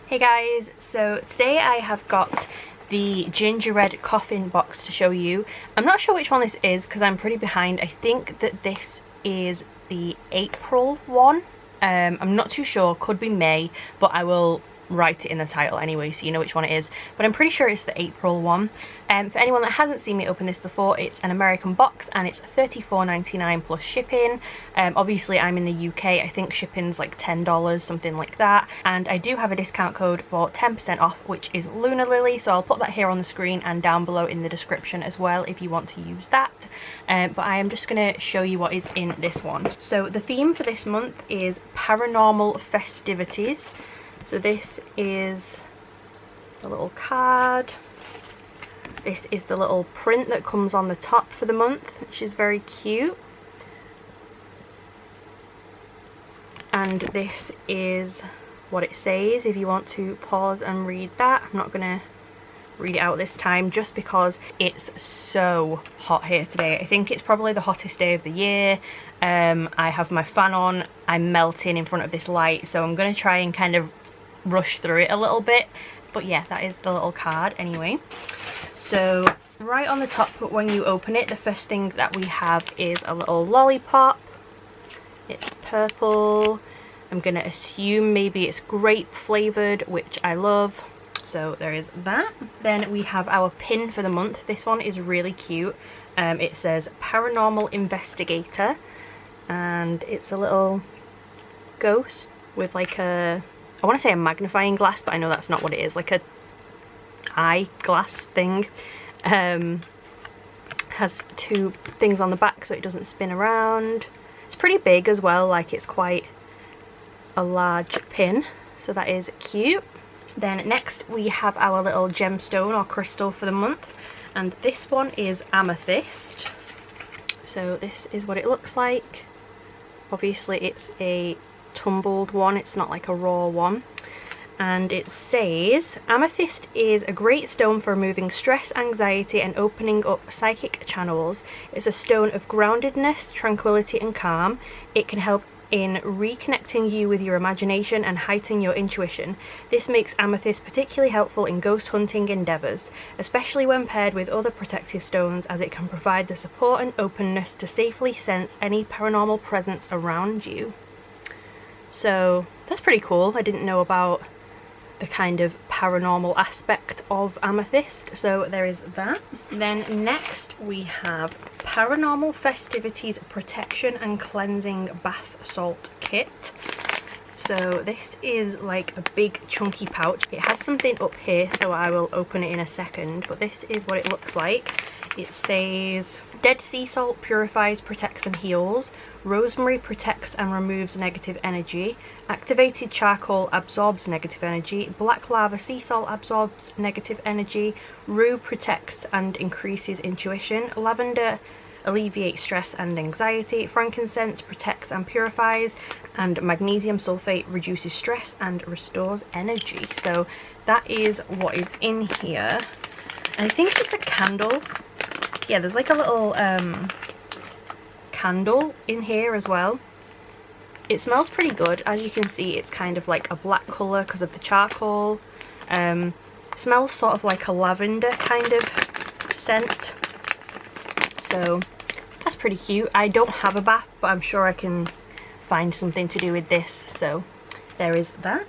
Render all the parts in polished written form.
Hey guys, so today I have got the ginger red Coffin box to show you. I'm not sure which one this is because I'm pretty behind. I think that this is the April one. I'm not too sure, could be May, but I will write it in the title anyway so you know which one it is, but I'm pretty sure it's the April one. For anyone that hasn't seen me open this before, it's an American box and it's $34.99 plus shipping. Obviously I'm in the UK, I think shipping's like $10, something like that, and I do have a discount code for 10% off, which is LunaLily, so I'll put that here on the screen and down below in the description as well if you want to use that. But I am just going to show you what is in this one. So the theme for this month is Paranormal Festivities. So this is the little card. This is the little print that comes on the top for the month, which is very cute. And this is what it says if you want to pause and read that. I'm not going to read it out this time just because it's so hot here today. I think it's probably the hottest day of the year. I have my fan on. I'm melting in front of this light, so I'm going to try and kind of rush through it a little bit, but yeah, that is the little card anyway. So right on the top when you open it, the first thing that we have is a little lollipop. It's purple. I'm gonna assume maybe it's grape flavored, which I love, so there is that. Then we have our pin for the month. This one is really cute. It says Paranormal Investigator, and it's a little ghost with like a, I want to say a magnifying glass, but I know that's not what it is, like a eye glass thing. Has two things on the back so it doesn't spin around. It's pretty big as well, like it's quite a large pin, so that is cute. Then next we have our little gemstone or crystal for the month, and this one is Amethyst. So this is what it looks like. Obviously it's a tumbled one, it's not like a raw one, and it says Amethyst is a great stone for removing stress, anxiety and opening up psychic channels. It's a stone of groundedness, tranquility and calm. It can help in reconnecting you with your imagination and heighten your intuition. This makes Amethyst particularly helpful in ghost hunting endeavours, especially when paired with other protective stones, as it can provide the support and openness to safely sense any paranormal presence around you. So that's pretty cool. I didn't know about the kind of paranormal aspect of Amethyst, so there is that. Then next we have Paranormal Festivities Protection and Cleansing Bath Salt Kit. So this is like a big chunky pouch. It has something up here, so I will open it in a second, but this is what it looks like. It says Dead sea salt purifies, protects and heals. Rosemary protects and removes negative energy. Activated charcoal absorbs negative energy. Black lava sea salt absorbs negative energy. Rue protects and increases intuition. Lavender alleviates stress and anxiety. Frankincense protects and purifies. And magnesium sulfate reduces stress and restores energy. So that is what is in here. And I think it's a candle. Yeah, there's like a little candle in here as well. It smells pretty good. As you can see, it's kind of like a black colour because of the charcoal. Smells sort of like a lavender kind of scent. So that's pretty cute. I don't have a bath, but I'm sure I can find something to do with this, so there is that.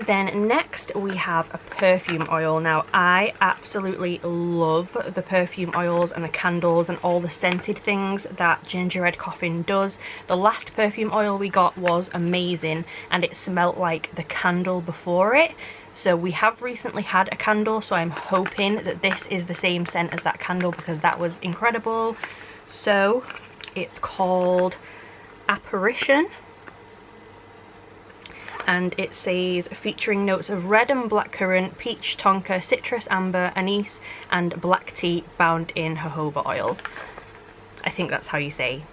Then next we have a perfume oil. Now I absolutely love the perfume oils and the candles and all the scented things that Ginger Red Coffin does. The last perfume oil we got was amazing and it smelled like the candle before it. So we have recently had a candle, so I'm hoping that this is the same scent as that candle because that was incredible. So it's called Apparition. And it says featuring notes of red and blackcurrant, peach, tonka, citrus, amber, anise and black tea bound in jojoba oil. I think that's how you say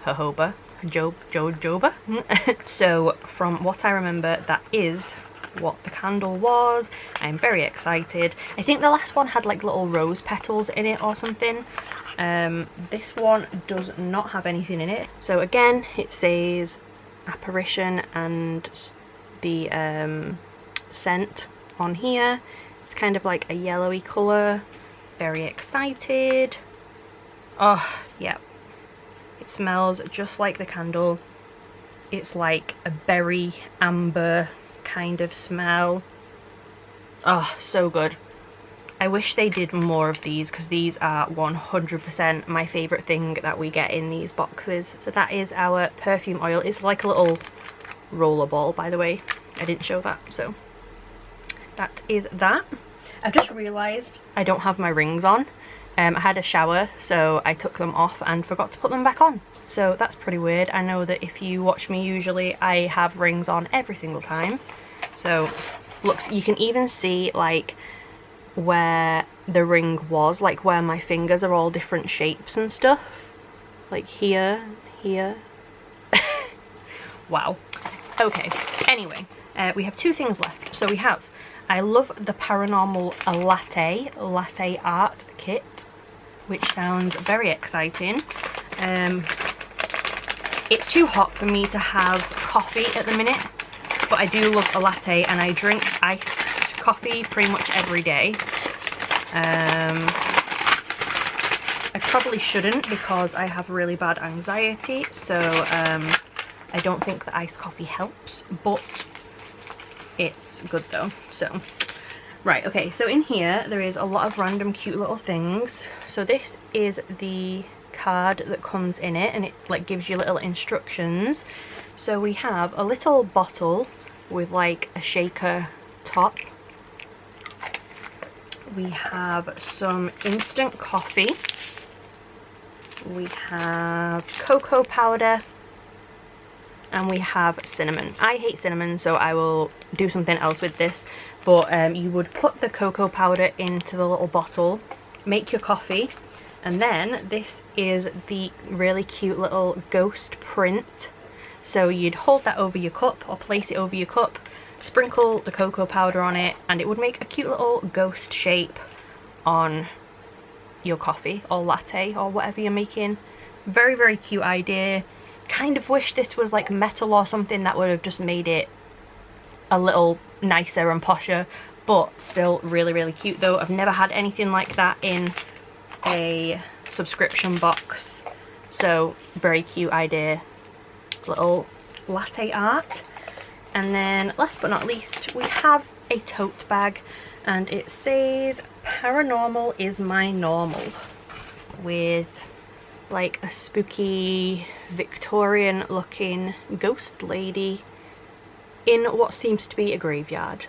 jojoba. Jojoba. So from what I remember, that is what the candle was. I'm very excited. I think the last one had like little rose petals in it or something. This one does not have anything in it. So again, it says Apparition and the scent on here. It's kind of like a yellowy colour. Very excited. Oh, yeah. It smells just like the candle. It's like a berry amber kind of smell. Oh, so good. I wish they did more of these because these are 100% my favourite thing that we get in these boxes. So that is our perfume oil. It's like a little roller ball, by the way. I didn't show that, so that is that. I've just realised I don't have my rings on. I had a shower, so I took them off and forgot to put them back on. So that's pretty weird. I know that if you watch me usually, I have rings on every single time. So looks, you can even see like where the ring was, like where my fingers are all different shapes and stuff, like here. Wow. Okay, anyway, we have two things left. So we have, I love the Paranormal latte art kit, which sounds very exciting. It's too hot for me to have coffee at the minute, but I do love a latte and I drink iced coffee pretty much every day. I probably shouldn't because I have really bad anxiety, so I don't think the iced coffee helps, but it's good though. So right, okay, so in here there is a lot of random cute little things. So this is the card that comes in it, and it like gives you little instructions. So we have a little bottle with like a shaker top. We have some instant coffee. We have cocoa powder. And we have cinnamon. I hate cinnamon, so I will do something else with this. But you would put the cocoa powder into the little bottle, make your coffee, and then this is the really cute little ghost print. So you'd hold that over your cup or place it over your cup, sprinkle the cocoa powder on it, and it would make a cute little ghost shape on your coffee or latte or whatever you're making. Very, very cute idea. Kind of wish this was like metal or something, that would have just made it a little nicer and posher, but still really, really cute though. I've never had anything like that in a subscription box, so very cute idea. Little latte art. And then last but not least, we have a tote bag, and it says Paranormal is my normal, with like a spooky Victorian looking ghost lady in what seems to be a graveyard.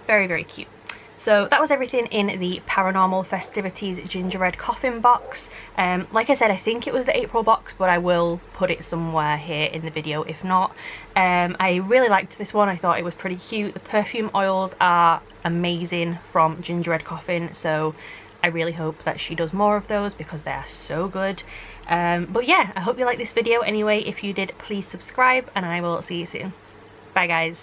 Very, very cute. So that was everything in the Paranormal Festivities Gingerbread Coffin box. Like I said, I think it was the April box, but I will put it somewhere here in the video if not. I really liked this one. I thought it was pretty cute. The perfume oils are amazing from Gingerbread Coffin, so I really hope that she does more of those because they are so good. But yeah, I hope you liked this video anyway. If you did, please subscribe and I will see you soon. Bye guys.